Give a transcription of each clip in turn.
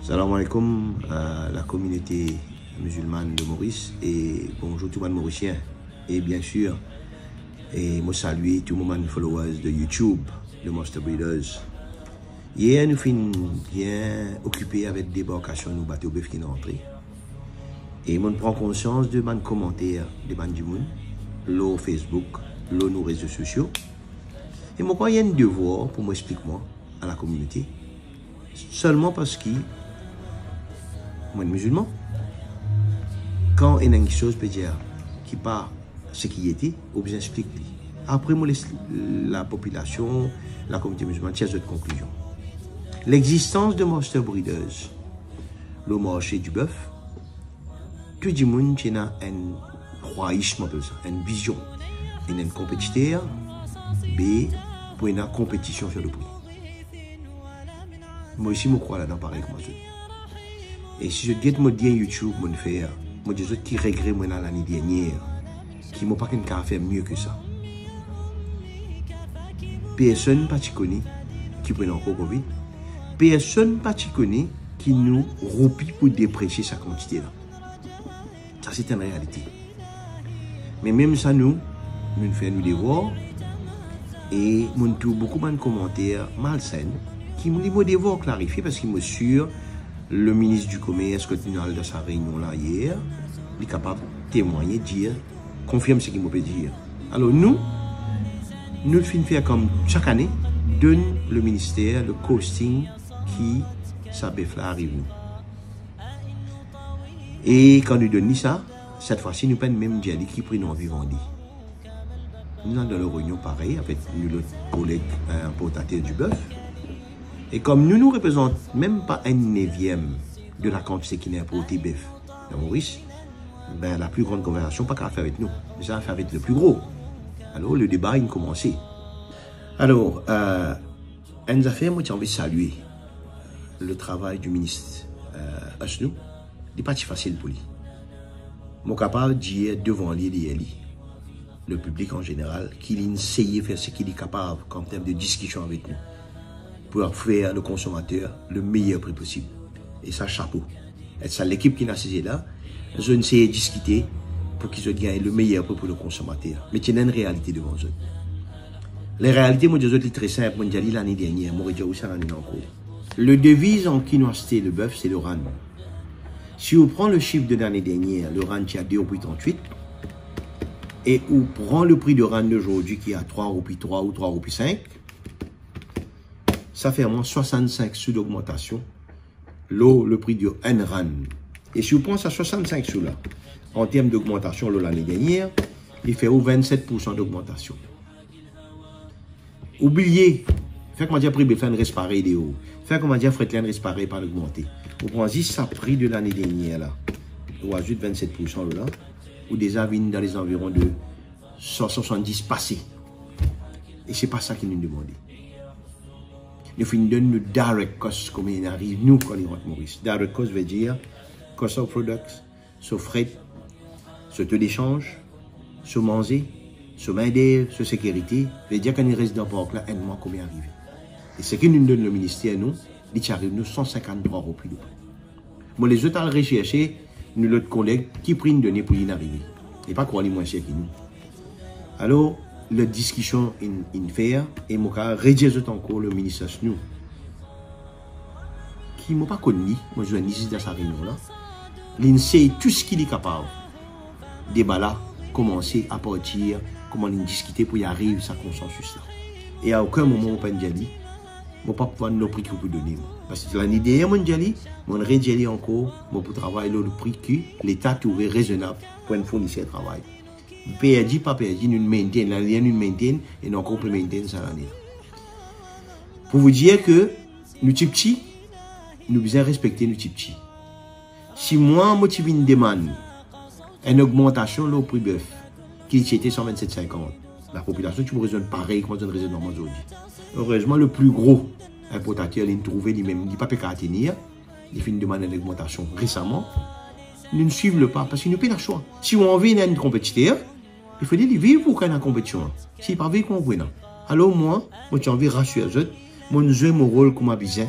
Salam alaikum à la communauté musulmane de Maurice et bonjour tout le monde mauricien. Et bien sûr, moi saluer tout le monde followers de YouTube, de Monster Breeders. Hier, nous finissons bien occupés avec des débarcations de bateaux bœufs qui sont entrés. Et on prend conscience de mes commentaires de ban du monde, le Facebook, nos réseaux sociaux. Et moi, il y a un devoir pour m'expliquer à la communauté. Seulement parce que moi, musulman, quand il y a une chose peut dire qui pas ce qui était, ou bien explique. Après, moi, la population, la communauté musulmane, tient cette conclusion. L'existence de Monster Breeders, le marché du bœuf, tout le monde a un croyisme, une vision, une compétiteur, pour une compétition sur le prix. Moi aussi, je crois là-dedans pareil comme ça. Et si je dis que je dis YouTube, je fais, je dis qui regrette l'année dernière, qui m'ont pas qu'un faire mieux que ça. Personne pas connu qui prend encore Covid. Personne pas connu qui nous roupit pour déprécier sa quantité là. Ça c'est une réalité. Mais même ça nous faisons nos devoirs et nous trouve beaucoup de commentaires malsains qui me devoir clarifier parce qu'il me sûr le ministre du Commerce, quand il a de sa réunion là hier, il est capable de témoigner, dire, confirme ce qu'il me peut dire. Alors nous faire comme chaque année, donne le ministère le costing qui sa bœuf là arrive nous. Et quand nous donnons ça, cette fois-ci, nous prenons même dialogue qui prend nos vivants. Nous sommes dans la réunion pareil avec notre collègue importateur du bœuf. Et comme nous ne représentons même pas un neuvième de la quantité qui n'est importée bœuf dans Maurice, ben, la plus grande conversation, pas qu'à faire avec nous, mais ça a fait avec le plus gros. Alors le débat il a commencé. Alors, une affaire, moi j'ai envie de saluer le travail du ministre Asnou. Il n'est pas si facile pour lui. Je suis capable de dire devant lui, le public en général, qu'il essaye de faire ce qu'il est capable en termes de discussion avec nous, pour faire le consommateur le meilleur prix possible. Et ça, chapeau. Et ça, l'équipe qui n'a cessé là, je essayé de discuter pour qu'ils se gagnent le meilleur prix pour le consommateur. Mais il y a une réalité devant eux. Les réalités, moi, je dis très simple. Moi, j'ai dit l'année dernière, moi, je dis encore. Le devise en qui nous a acheté le bœuf, c'est le RAN. Si on prend le chiffre de l'année dernière, le RAN qui a 2,38 €, et on prend le prix de RAN d'aujourd'hui qui est à 3,3 € ou 3,5 €, ça fait moins 65 sous d'augmentation, le prix de un RAN. Et si on prend ça 65 sous là, en termes d'augmentation l'année dernière, il fait 27% d'augmentation. Oubliez, fait comment dire prix Befan reste pareil de haut, fait comment dire Fretland reste pareil par augmenter. On prend juste ça prix de l'année dernière là, ou ajoute 27% là, ou déjà vient dans les environs de 170 passés. Et c'est pas ça qu'ils nous demandent. Nous finissons le direct cost comme il arrive, nous, quand on rentre Maurice. Direct cost veut dire cost of products, sur frais, sur taux d'échange, sur manger, sur main-d'œuvre, sur sécurité. Veut dire qu'on reste dans le parc là, un mois combien arrive. Et ce que nous donne le ministère, nous, il arrive nous 153 € plus de prix. Moi, les autres à rechercher, nous, l'autre collègue, qui prennent une donnée pour y arriver. Et pas quoi les moins chers que nous. Alors, la discussion in faire et moi redire encore le ministre nous qui m'a pas connu moi je suis dans sa réunion là il sait tout ce qu'il est capable débat là commencer à partir comment on discuter pour y arriver à ce consensus là et à aucun moment on peut dire moi pas pouvoir nos prix que vous donner parce que l'année dernière mon dit mon redire encore moi pour travailler le prix que l'état trouvé raisonnable pour un fournisseur de travail. PRD, pas PRD, nous maintenons, l'année nous maintenons et nous encore plus maintenons ça l'année. Pour vous dire que nous petits, nous devons respecter nos petits. Si moi, motive une demande, une augmentation au prix bœuf, qui était 127,50, la population, tu me raisonnes pareil comme on raisonne aujourd'hui. Heureusement, le plus gros importateur, il a trouvé lui-même, il n'a pas pu tenir, il a fait une demande d'augmentation récemment. Nous ne suivons pas parce qu'il nous paye le choix. Si on veut une compétiteur, il faut dire qu'il vit pour qu'il y ait une compétition. Si pas veut qu'on veut. Alors moi j'ai envie de rassurer les autres, moi j'ai mon rôle comme un bizarre.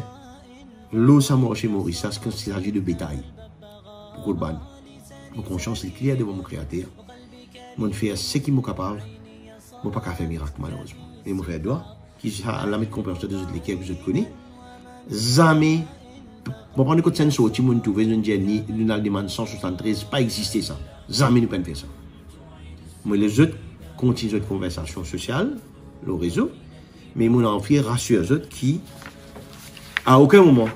l'eau ça marche Maurice, ça c'est s'agit de bétail. Pour Courban. Mon conscience est claire devant mon créateur. Mon faire ce qui m'est capable. Mon pas qu'à faire miracle malheureusement. Mais mon frère doit, qui a la mettre compréhension des autres lesquels que je connais. Jamais, bon prendre côté sens sorti mon trouver une Jenny, une demande 173, pas exister ça. Jamais nous pas faire ça. Moi les autres continuent de conversation sociale, le réseau, mais mon envie rassure les autres qui à aucun moment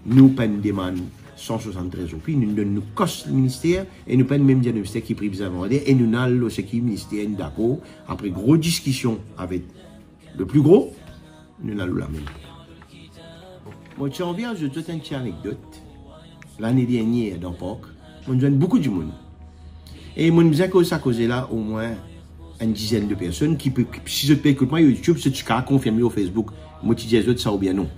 nous pas une demande 173 roupies, nous donnons nous cost le ministère et nous pas le même diagnostic qui pris besoin et nous n'allons ce qui le ministère d'accord après grosse discussion avec le plus gros, nous n'allons la même. Moi j'ai envie de donner une petite anecdote. L'année dernière dans Pâques, on a beaucoup de monde. Et mon disait que ça causait là au moins une dizaine de personnes qui peut si je peux écouter moi YouTube, c'est tu as confirmé au Facebook, moi tu dis les autres ça ou bien non.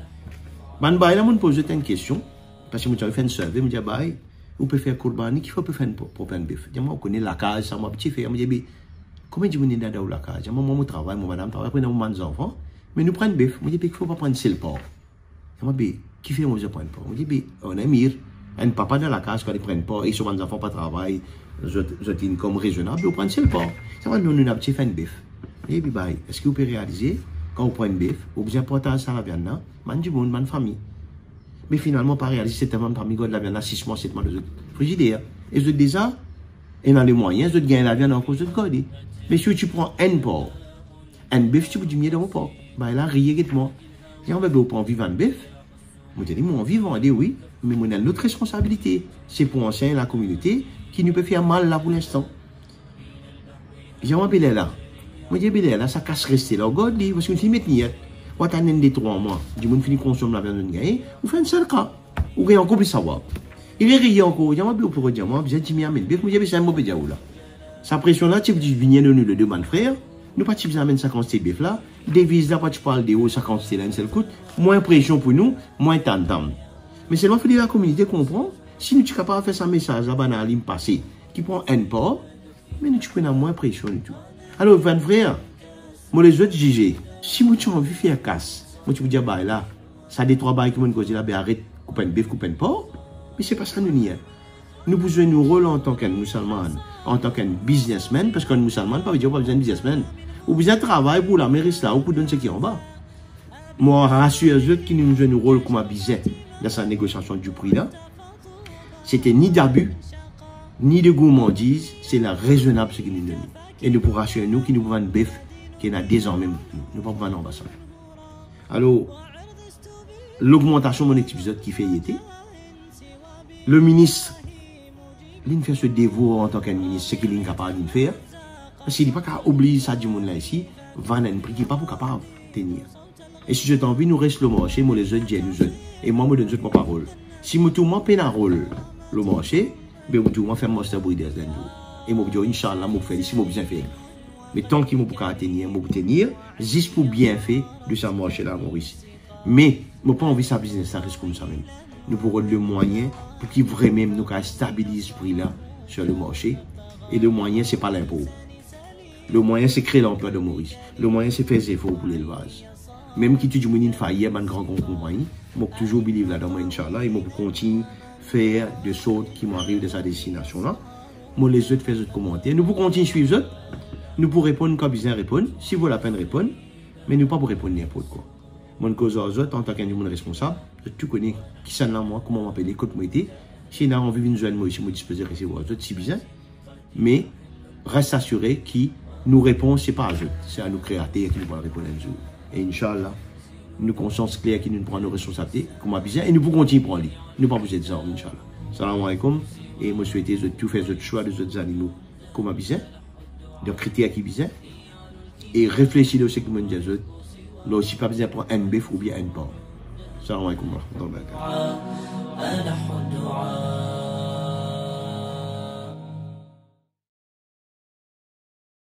Ban bail là mon pose une question. Parce que je fait une survey, je me dis, vous pouvez faire Kourbani, qui faut faire un bif. Je me connais la case, ça m'a petit fait. Je me dis, comment je me dis dans la case? Je me travaille, mon madame travaille, après nous avons des enfants, mais nous prenons bif. Je me dis, il ne faut pas prendre seul porc. Je me dis, qui fait moi je prends porc? Je me dis, on est mire, un papa dans la case quand il prend porc, et souvent les enfants pas travaillent, je une comme raisonnable, vous prenez seul porc. Ça va nous avons petit fait un bif. Je me dis, est-ce que vous pouvez réaliser, quand vous prenez bif, vous pouvez apporter ça à la viande, man du monde, man famille. Mais finalement, pas réalisé, c'était même parmi de la viande à 6 mois, 7 mois de frigidaire. Et je dis ça, et dans les moyens, je gagne la viande en cause de God. Mais si tu prends un porc, un bœuf, tu peux diminuer dans mon porc. Bah là, riez-moi. Si on veut pas vivre un bœuf, je dis, mon vivant, oui, mais on a notre responsabilité. C'est pour enseigner la communauté qui nous peut faire mal là pour l'instant. J'ai un bébé là. Moi, j'ai un bébé là, ça casse rester là. God, parce qu'une fille met ou attendre des 3 mois, du monde finit consommer la viande de gagne, ou fait un seul cas, ou gagne encore plus savoir. Il est rien encore, il y a un peu pour dire, moi, j'ai dit, mais j'ai un mauvais diable là. Sa pression là, tu dis, viens nous le deux man frère, nous pas tu amène 50 bif là, devise là, pas tu parles de haut 50 là, un seul coup, moins pression pour nous, moins t'entendre. Mais seulement il faut que la communauté comprend, si nous sommes capables de faire ça message à la ligne passée, qui prend un port, mais nous prenons moins pression du tout. Alors, van frère, moi les autres juger. Si vous avez envie de faire casse, moi tu vous dis, bah là, ça des 3 bails qui m'ont causé là, ben arrête, couper un bœuf, couper un porc. Mais c'est pas ça nous nier. Nous besoin nous rôle en tant qu'un musulman, en tant qu'un businessman, parce qu'un musulman, pas dire pas besoin de businessman. Ou besoin de travail pour la mairie là, ou pour donner ce qui est en bas. Moi, rassure les autres qui nous jouent nous rôle comme un business dans sa négociation du prix là. C'était ni d'abus, ni de gourmandise, c'est la raisonnable ce qui nous donne. Et nous pour rassurer nous qui nous vendent bœuf. Qui est désormais, nous ne pouvons pas l'ambassade. Alors, l'augmentation de mon épisode qui fait été, le ministre, il fait ce dévot en tant qu'un ministre, ce qu'il est capable de faire, parce qu'il n'est pas capable d'oublier ça du monde là ici, vendre un prix qui n'est pas capable de tenir. Et si je t'en envie, nous restons le marché, moi les autres, j'ai nous autres. Et moi, je donne ma parole. Si je tout peine à rôle le marché, je vais faire mon stable d'un jour. Et je vais dire, Inch'Allah, je vais faire ici, je vais bien faire. Mais tant qu'il m'a pas tenir, juste pour bien faire de ça marché là, Maurice. Mais, je n'ai pas envie de ça business, ça reste comme ça même. Nous pourrons le moyen pour qu'il vraiment nous stabilise ce prix là sur le marché. Et le moyen, ce n'est pas l'impôt. Le moyen, c'est créer l'emploi de Maurice. Le moyen, c'est faire des efforts pour l'élevage. Même si tu dis que tu as failli, une grande compagnie, je vais toujours vivre là-dedans, Inch'Allah, et je vais continuer à faire de sorte qui m'arrivent de sa destination là. Moi, les autres, fais d'autres commentaires. Nous pouvons continuer à suivre les autres. Nous pouvons répondre quand besoin répondre, si vaut la peine de répondre, mais nous ne pouvons pas répondre n'importe quoi. Mon cause aux autres, en tant qu'un monde responsable, tu connais qui ça là, moi, comment m'appeler, quand moi été. Si on a envie de nous joindre, moi aussi, je suis disposé à recevoir aux autres, si besoin. Mais reste assuré qui nous répond, ce n'est pas à eux, c'est à nous créateurs qui nous vont répondre un jour. Et Inch'Allah, nous conscience claire qui nous prend nos responsabilités, comme besoin, et nous pouvons continuer à prendre. Nous ne pouvons pas vous aider ça, Inch'Allah. Salam alaikum, et moi, je souhaite tout faire votre choix des autres animaux, comme besoin. De critères qui besoin et réfléchir à ce que nous disons. Là aussi, pas besoin de prendre un bœuf ou bien un porc. Salam alaikum wa rahmatullahi wa barakatuh.